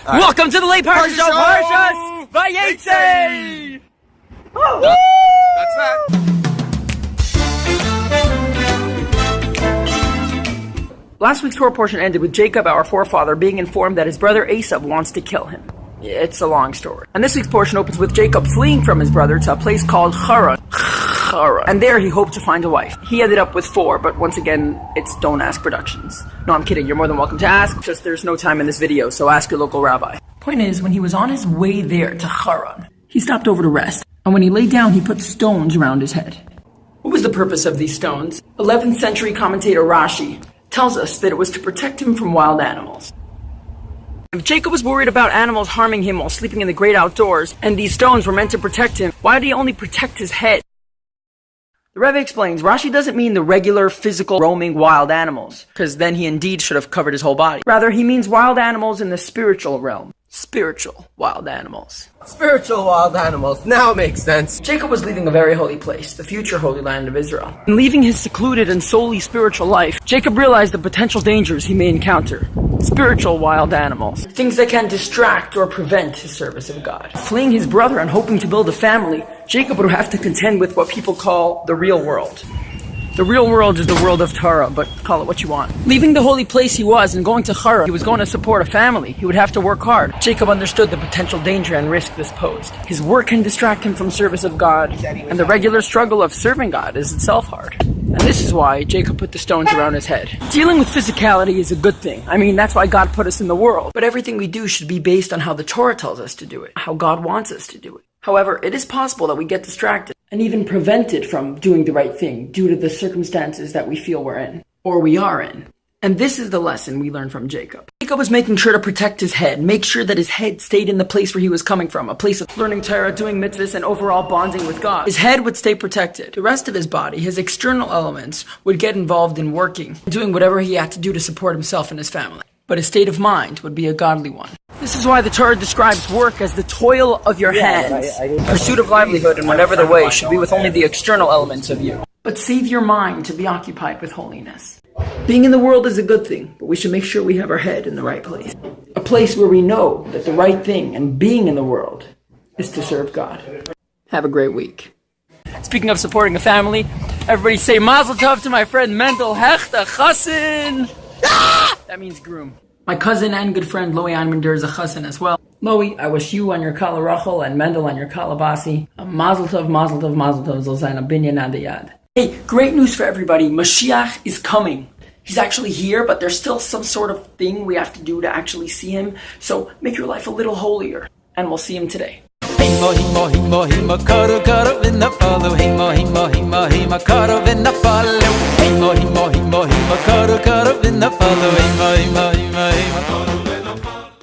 Right. Welcome to the late Parsha show, Parsha! Vayeitzei! That's that. Last week's Torah portion ended with Jacob, our forefather, being informed that his brother Esav wants to kill him. It's a long story. And this week's portion opens with Jacob fleeing from his brother to a place called Haran. And there he hoped to find a wife. He ended up with 4, but once again, it's Don't Ask Productions. No, I'm kidding. You're more than welcome to ask. Just there's no time in this video, so ask your local rabbi. Point is, when he was on his way there to Haran, he stopped over to rest. And when he lay down, he put stones around his head. What was the purpose of these stones? 11th century commentator Rashi tells us that it was to protect him from wild animals. If Jacob was worried about animals harming him while sleeping in the great outdoors, and these stones were meant to protect him, why did he only protect his head? The Rebbe explains, Rashi doesn't mean the regular, physical, roaming wild animals, because then he indeed should have covered his whole body. Rather, he means wild animals in the spiritual realm. Spiritual wild animals. Spiritual wild animals. Now it makes sense. Jacob was leaving a very holy place, the future holy land of Israel. In leaving his secluded and solely spiritual life, Jacob realized the potential dangers he may encounter. Spiritual wild animals. Things that can distract or prevent his service of God. Fleeing his brother and hoping to build a family, Jacob would have to contend with what people call the real world. The real world is the world of Torah, but call it what you want. Leaving the holy place he was and going to Haran, he was going to support a family. He would have to work hard. Jacob understood the potential danger and risk this posed. His work can distract him from service of God, and the regular struggle of serving God is itself hard. And this is why Jacob put the stones around his head. Dealing with physicality is a good thing. I mean, that's why God put us in the world. But everything we do should be based on how the Torah tells us to do it, how God wants us to do it. However, it is possible that we get distracted and even prevented from doing the right thing due to the circumstances that we feel we're in, or we are in. And this is the lesson we learn from Jacob. Jacob was making sure to protect his head, make sure that his head stayed in the place where he was coming from, a place of learning Torah, doing mitzvahs, and overall bonding with God. His head would stay protected. The rest of his body, his external elements, would get involved in working, doing whatever he had to do to support himself and his family. But his state of mind would be a godly one. This is why the Torah describes work as the toil of your hands. Pursuit of livelihood in whatever the way should be with only the external elements of you. But save your mind to be occupied with holiness. Being in the world is a good thing, but we should make sure we have our head in the right place. A place where we know that the right thing and being in the world is to serve God. Have a great week. Speaking of supporting a family, everybody say Mazel Tov to my friend Mendel Hecht, Chassin! That means groom. My cousin and good friend Loey Einmander is a chassan as well. Loey, I wish you on your kala Rachel and Mendel on your kala Basi a mazel tov, mazel tov, mazel tov, zol zayin a binyan ad yad. Hey, great news for everybody. Mashiach is coming. He's actually here, but there's still some sort of thing we have to do to actually see him. So make your life a little holier, and we'll see him today. Himo himo himo himo karo karo vinna follow himo himo himo himo karo vinna follow himo himo himo himo karo karo vinna follow himo himo himo himo